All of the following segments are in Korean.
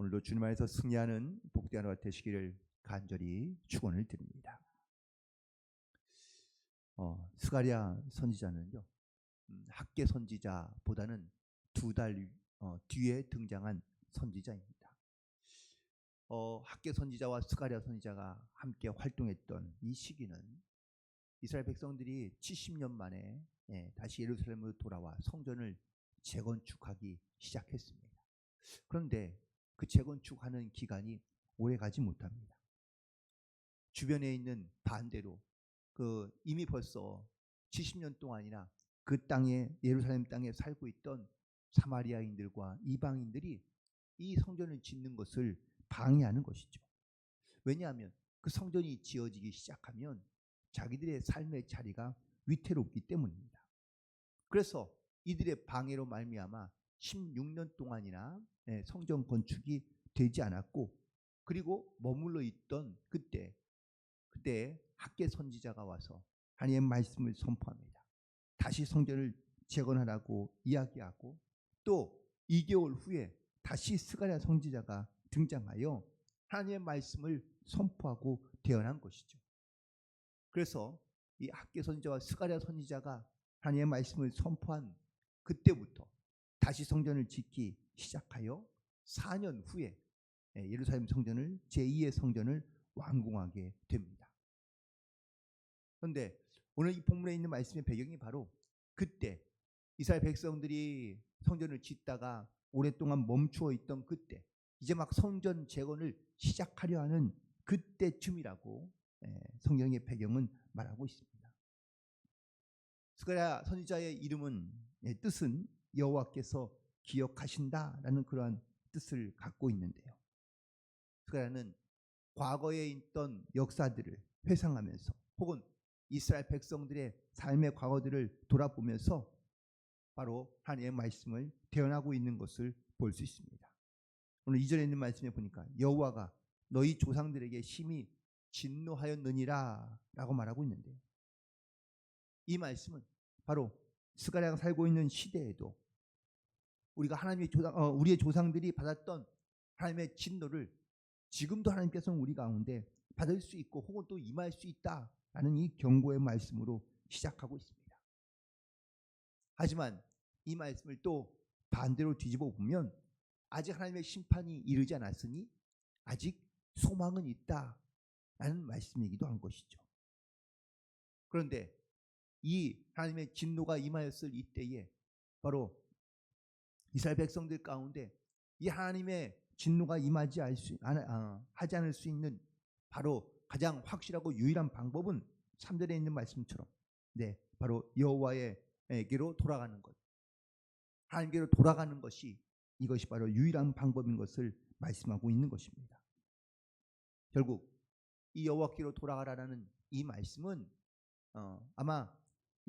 오늘도 주님 안에서 승리하는 복된 하루가 되시기를 간절히 축원을 드립니다. 스가랴 선지자는요, 학계 선지자보다는 2달 뒤에 등장한 선지자입니다. 학계 선지자와 스가랴 선지자가 함께 활동했던 이 시기는 이스라엘 백성들이 70년 만에 다시 예루살렘으로 돌아와 성전을 재건축하기 시작했습니다. 그런데 그 재건축하는 기간이 오래 가지 못합니다. 주변에 있는 반대로 이미 벌써 70년 동안이나 그 땅에 예루살렘 땅에 살고 있던 사마리아인들과 이방인들이 이 성전을 짓는 것을 방해하는 것이죠. 왜냐하면 그 성전이 지어지기 시작하면 자기들의 삶의 자리가 위태롭기 때문입니다. 그래서 이들의 방해로 말미암아 16년 동안이나 성전 건축이 되지 않았고, 그리고 머물러 있던 그때 학계 선지자가 와서 하나님의 말씀을 선포합니다. 다시 성전을 재건하라고 이야기하고, 또 2개월 후에 다시 스가랴 선지자가 등장하여 하나님의 말씀을 선포하고 태어난 것이죠. 그래서 이 학계 선지자와 스가랴 선지자가 하나님의 말씀을 선포한 그때부터 다시 성전을 짓기 시작하여 4년 후에 예루살렘 성전을 제2의 성전을 완공하게 됩니다. 그런데 오늘 이 본문에 있는 말씀의 배경이 바로 그때 이스라엘 백성들이 성전을 짓다가 오랫동안 멈추어 있던 그때, 이제 막 성전 재건을 시작하려 하는 그때쯤이라고 성경의 배경은 말하고 있습니다. 스가랴 선지자의 이름은 뜻은 여호와께서 기억하신다라는 그러한 뜻을 갖고 있는데요. 스가랴는 과거에 있던 역사들을 회상하면서 혹은 이스라엘 백성들의 삶의 과거들을 돌아보면서 바로 하나님의 말씀을 대언하고 있는 것을 볼 수 있습니다. 오늘 2절에 있는 말씀에 보니까 여호와가 너희 조상들에게 심히 진노하였느니라 라고 말하고 있는데요. 이 말씀은 바로 스가랴가 살고 있는 시대에도 우리가 우리의 조상들이 받았던 하나님의 진노를 지금도 하나님께서는 우리 가운데 받을 수 있고 혹은 또 임할 수 있다라는 이 경고의 말씀으로 시작하고 있습니다. 하지만 이 말씀을 또 반대로 뒤집어 보면 아직 하나님의 심판이 이르지 않았으니 아직 소망은 있다라는 말씀이기도 한 것이죠. 그런데 이 하나님의 진노가 임하였을 이때에 바로 이스라엘 백성들 가운데 이 하나님의 진노가 임하지 하지 않을 수 있는 바로 가장 확실하고 유일한 방법은 3절에 있는 말씀처럼 바로 여호와에게로 돌아가는 것, 하나님께로 돌아가는 것이 이것이 바로 유일한 방법인 것을 말씀하고 있는 것입니다. 결국 이 여호와께로 돌아가라는 이 말씀은 아마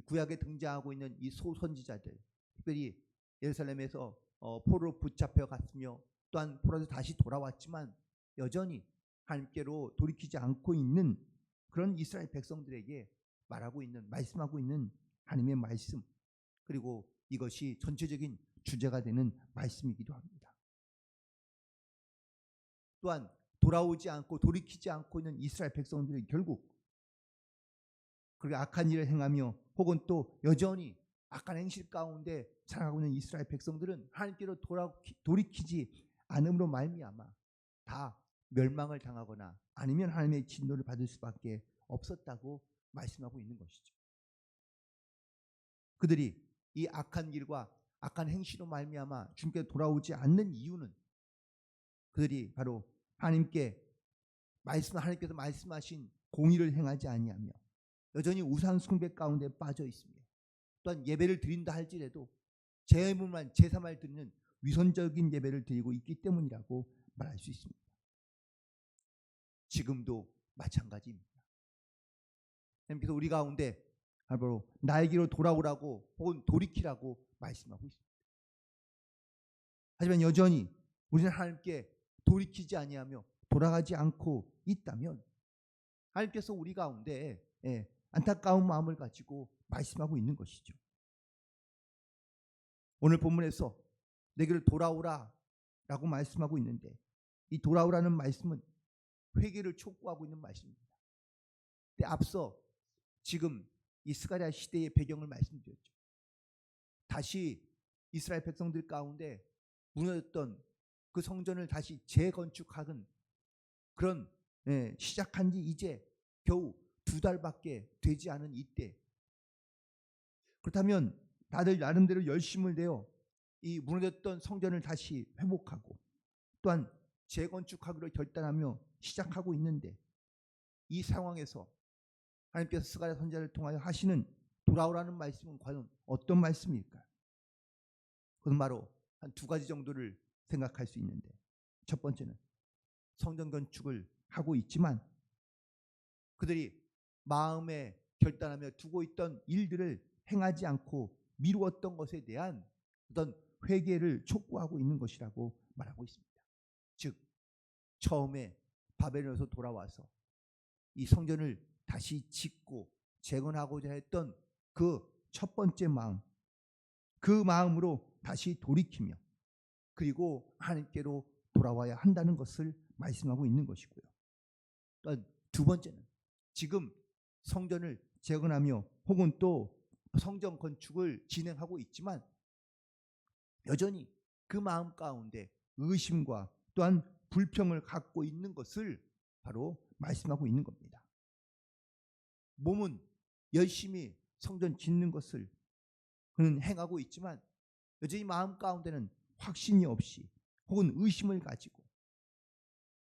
구약에 등장하고 있는 이 소선지자들, 특별히 예루살렘에서 포로로 붙잡혀 갔으며 또한 포로에서 다시 돌아왔지만 여전히 하나님께로 돌이키지 않고 있는 그런 이스라엘 백성들에게 말씀하고 있는 하나님의 말씀, 그리고 이것이 전체적인 주제가 되는 말씀이기도 합니다. 또한 돌아오지 않고 돌이키지 않고 있는 이스라엘 백성들이 결국 그렇게 악한 일을 행하며 혹은 또 여전히 악한 행실 가운데 살아가고 있는 이스라엘 백성들은 하나님께로 돌이키지 않음으로 말미암아 다 멸망을 당하거나 아니면 하나님의 진노를 받을 수밖에 없었다고 말씀하고 있는 것이죠. 그들이 이 악한 길과 악한 행실로 말미암아 주님께 돌아오지 않는 이유는 그들이 바로 하나님께서 말씀하신 공의를 행하지 아니하며 여전히 우상 숭배 가운데 빠져 있으며 또한 예배를 드린다 할지라도 제사만 드리는 위선적인 예배를 드리고 있기 때문이라고 말할 수 있습니다. 지금도 마찬가지입니다. 하나님께서 우리 가운데 바로 나에게로 돌아오라고 혹은 돌이키라고 말씀하고 있습니다. 하지만 여전히 우리는 하나님께 돌이키지 아니하며 돌아가지 않고 있다면 하나님께서 우리 가운데 안타까운 마음을 가지고 말씀하고 있는 것이죠. 오늘 본문에서 내게로 돌아오라 라고 말씀하고 있는데 이 돌아오라는 말씀은 회개를 촉구하고 있는 말씀입니다. 근데 앞서 지금 이 스가랴 시대의 배경을 말씀드렸죠. 다시 이스라엘 백성들 가운데 무너졌던 그 성전을 다시 재건축하는 그런 시작한 지 이제 겨우 2달밖에 되지 않은 이때, 그렇다면 다들 나름대로 열심을 내어 이 무너졌던 성전을 다시 회복하고 또한 재건축하기로 결단하며 시작하고 있는데, 이 상황에서 하나님께서 스가랴 선지자를 통하여 하시는 돌아오라는 말씀은 과연 어떤 말씀일까요? 그건 바로 한 2가지 정도를 생각할 수 있는데, 첫 번째는 성전 건축을 하고 있지만 그들이 마음에 결단하며 두고 있던 일들을 행하지 않고 미루었던 것에 대한 어떤 회개를 촉구하고 있는 것이라고 말하고 있습니다. 즉 처음에 바벨론에서 돌아와서 이 성전을 다시 짓고 재건하고자 했던 그 첫 번째 마음, 그 마음으로 다시 돌이키며 그리고 하나님께로 돌아와야 한다는 것을 말씀하고 있는 것이고요. 또한 2번째는 지금 성전을 재건하며 혹은 또 성전 건축을 진행하고 있지만 여전히 그 마음 가운데 의심과 또한 불평을 갖고 있는 것을 바로 말씀하고 있는 겁니다. 몸은 열심히 성전 짓는 것을 그는 행하고 있지만 여전히 마음 가운데는 확신이 없이 혹은 의심을 가지고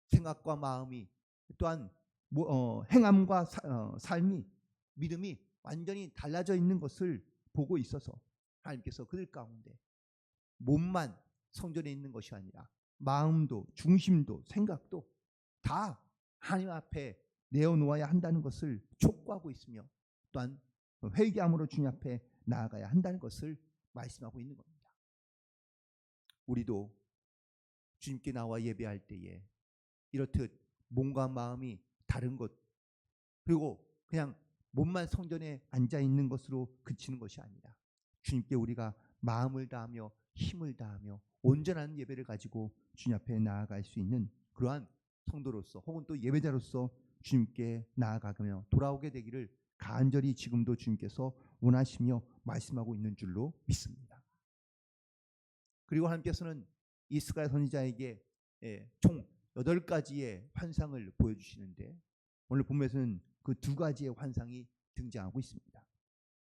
생각과 마음이 또한 행함과 삶이, 믿음이 완전히 달라져 있는 것을 보고 있어서 하나님께서 그들 가운데 몸만 성전에 있는 것이 아니라 마음도 중심도 생각도 다 하나님 앞에 내어놓아야 한다는 것을 촉구하고 있으며 또한 회개함으로 주님 앞에 나아가야 한다는 것을 말씀하고 있는 겁니다. 우리도 주님께 나와 예배할 때에 이렇듯 몸과 마음이 다른 것, 그리고 그냥 몸만 성전에 앉아 있는 것으로 그치는 것이 아니라 주님께 우리가 마음을 다하며 힘을 다하며 온전한 예배를 가지고 주님 앞에 나아갈 수 있는 그러한 성도로서 혹은 또 예배자로서 주님께 나아가며 돌아오게 되기를 간절히 지금도 주님께서 원하시며 말씀하고 있는 줄로 믿습니다. 그리고 하나님께서는 이 스가랴 선지자에게 총 8가지의 환상을 보여주시는데 오늘 본문에서는 그 2가지의 환상이 등장하고 있습니다.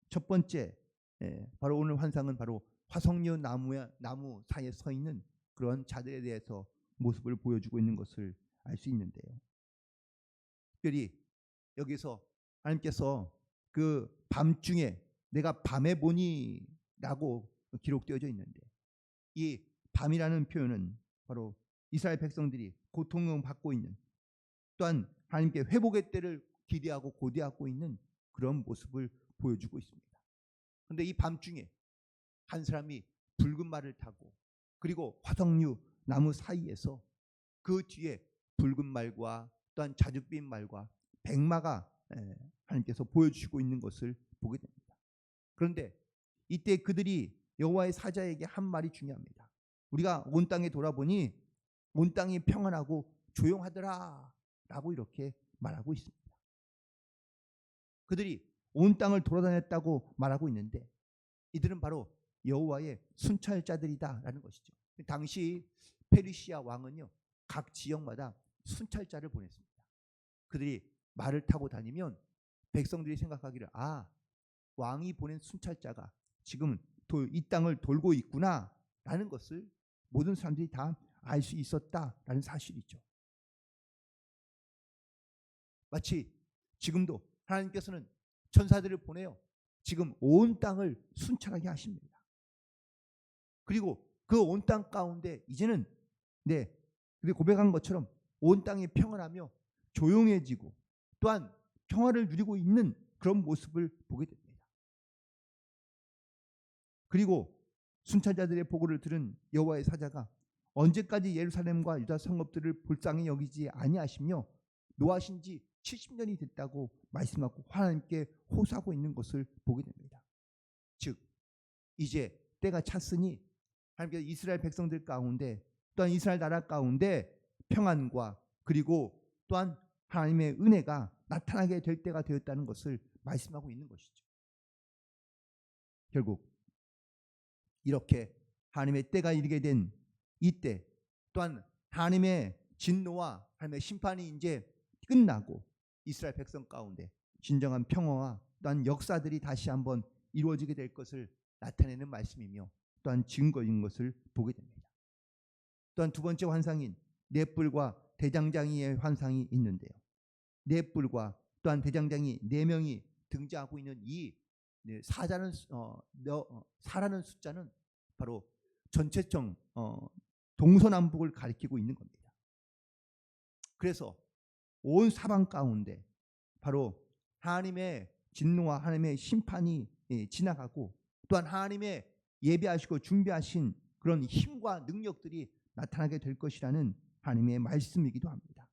첫 번째, 바로 오늘 환상은 바로 화석류 나무 사이에 서 있는 그런 자들에 대해서 모습을 보여주고 있는 것을 알 수 있는데요. 특별히 여기서 하나님께서 그 밤중에 내가 밤에 보니 라고 기록되어져 있는데, 이 밤이라는 표현은 바로 이스라엘 백성들이 고통을 받고 있는, 또한 하나님께 회복의 때를 기대하고 고대하고 있는 그런 모습을 보여주고 있습니다. 그런데 이 밤중에 한 사람이 붉은 말을 타고 그리고 화석류 나무 사이에서 그 뒤에 붉은 말과 또한 자줏빛 말과 백마가 하나님께서 보여주시고 있는 것을 보게 됩니다. 그런데 이때 그들이 여호와의 사자에게 한 말이 중요합니다. 우리가 온 땅에 돌아보니 온 땅이 평안하고 조용하더라 라고 이렇게 말하고 있습니다. 그들이 온 땅을 돌아다녔다고 말하고 있는데 이들은 바로 여호와의 순찰자들이다 라는 것이죠. 당시 페르시아 왕은요, 각 지역마다 순찰자를 보냈습니다. 그들이 말을 타고 다니면 백성들이 생각하기를 왕이 보낸 순찰자가 지금 이 땅을 돌고 있구나 라는 것을 모든 사람들이 다 알 수 있었다라는 사실이죠. 마치 지금도 하나님께서는 천사들을 보내어 지금 온 땅을 순찰하게 하십니다. 그리고 그 온 땅 가운데 이제는 그들이 고백한 것처럼 온 땅이 평안하며 조용해지고 또한 평화를 누리고 있는 그런 모습을 보게 됩니다. 그리고 순찰자들의 보고를 들은 여호와의 사자가 언제까지 예루살렘과 유다 성읍들을 불쌍히 여기지 아니하시며 노하신 지 70년이 됐다고 말씀하고 하나님께 호소하고 있는 것을 보게 됩니다. 즉 이제 때가 찼으니 하나님께서 이스라엘 백성들 가운데 또한 이스라엘 나라 가운데 평안과 그리고 또한 하나님의 은혜가 나타나게 될 때가 되었다는 것을 말씀하고 있는 것이죠. 결국 이렇게 하나님의 때가 이르게 된 이때 또한 하나님의 진노와 하나님의 심판이 이제 끝나고 이스라엘 백성 가운데 진정한 평화와 또한 역사들이 다시 한번 이루어지게 될 것을 나타내는 말씀이며 또한 증거인 것을 보게 됩니다. 또한 두 번째 환상인 넷불과 대장장이의 환상이 있는데요. 넷불과 또한 대장장이 4명이 등장하고 있는 이 사라는 숫자는 바로 전체적 동서남북을 가리키고 있는 겁니다. 그래서 온 사방 가운데 바로 하나님의 진노와 하나님의 심판이 지나가고 또한 하나님의 예비하시고 준비하신 그런 힘과 능력들이 나타나게 될 것이라는 하나님의 말씀이기도 합니다.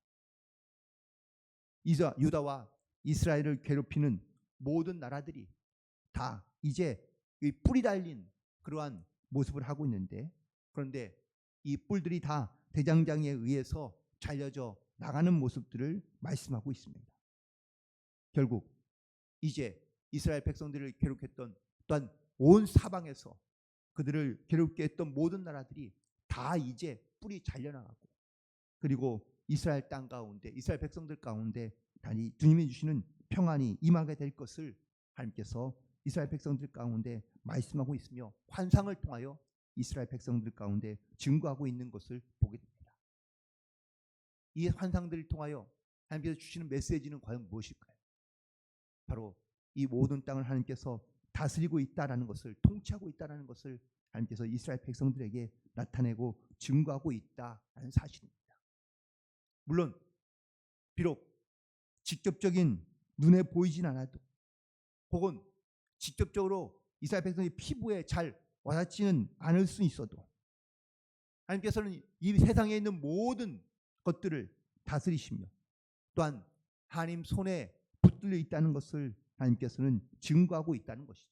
유다와 이스라엘을 괴롭히는 모든 나라들이 다 이제 뿔이 달린 그러한 모습을 하고 있는데, 그런데 이 뿔들이 다 대장장이에 의해서 잘려져 나가는 모습들을 말씀하고 있습니다. 결국 이제 이스라엘 백성들을 괴롭혔던 또한 온 사방에서 그들을 괴롭게 했던 모든 나라들이 다 이제 뿔이 잘려나가고, 그리고 이스라엘 땅 가운데 이스라엘 백성들 가운데 단지 주님이 주시는 평안이 임하게 될 것을 하나님께서 이스라엘 백성들 가운데 말씀하고 있으며 환상을 통하여 이스라엘 백성들 가운데 증거하고 있는 것을 보게 됩니다. 이 환상들을 통하여 하나님께서 주시는 메시지는 과연 무엇일까요? 바로 이 모든 땅을 하나님께서 다스리고 있다라는 것을, 통치하고 있다라는 것을 하나님께서 이스라엘 백성들에게 나타내고 증거하고 있다라는 사실입니다. 물론 비록 직접적인 눈에 보이진 않아도, 혹은 직접적으로 이스라엘 백성의 피부에 잘 와닿지는 않을 수 있어도 하나님께서는 이 세상에 있는 모든 것들을 다스리시며 또한 하나님 손에 붙들려 있다는 것을 하나님께서는 증거하고 있다는 것이죠.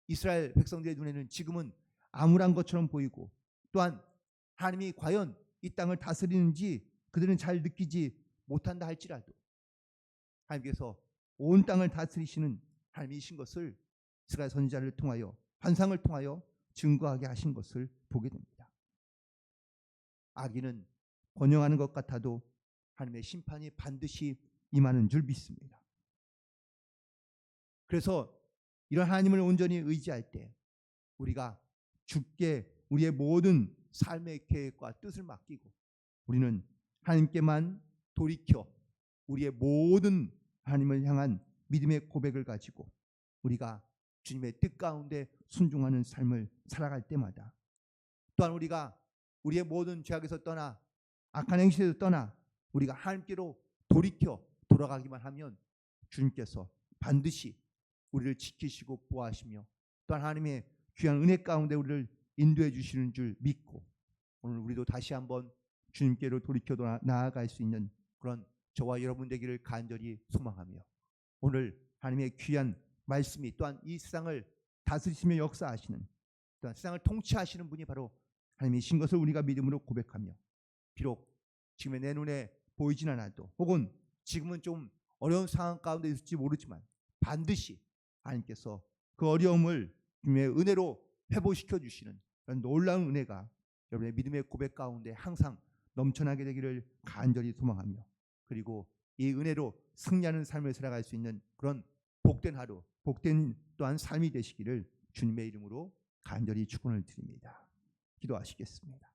이스라엘 백성들의 눈에는 지금은 암울한 것처럼 보이고, 또한 하나님이 과연 이 땅을 다스리는지 그들은 잘 느끼지 못한다 할지라도 하나님께서 온 땅을 다스리시는 하나님이신 것을 이스라엘 선지자를 통하여, 환상을 통하여 증거하게 하신 것을 보게 됩니다. 악인은 번영하는 것 같아도 하나님의 심판이 반드시 임하는 줄 믿습니다. 그래서 이런 하나님을 온전히 의지할 때 우리가 주께 우리의 모든 삶의 계획과 뜻을 맡기고 우리는 하나님께만 돌이켜 우리의 모든 하나님을 향한 믿음의 고백을 가지고 우리가 주님의 뜻 가운데 순종하는 삶을 살아갈 때마다, 또한 우리가 우리의 모든 죄악에서 떠나 악한 행실에서 떠나 우리가 하나님께로 돌이켜 돌아가기만 하면 주님께서 반드시 우리를 지키시고 보호하시며 또한 하나님의 귀한 은혜 가운데 우리를 인도해 주시는 줄 믿고, 오늘 우리도 다시 한번 주님께로 돌이켜 나아갈 수 있는 그런 저와 여러분 되기를 간절히 소망하며, 오늘 하나님의 귀한 말씀이 또한 이 세상을 다스리시며 역사하시는, 또한 세상을 통치하시는 분이 바로 하나님이신 것을 우리가 믿음으로 고백하며, 비록 지금의 내 눈에 보이진 않아도 혹은 지금은 좀 어려운 상황 가운데 있을지 모르지만 반드시 하나님께서 그 어려움을 주님의 은혜로 회복시켜 주시는 그런 놀라운 은혜가 여러분의 믿음의 고백 가운데 항상 넘쳐나게 되기를 간절히 소망하며, 그리고 이 은혜로 승리하는 삶을 살아갈 수 있는 그런 복된 하루, 복된 또한 삶이 되시기를 주님의 이름으로 간절히 축원을 드립니다. 기도하시겠습니다.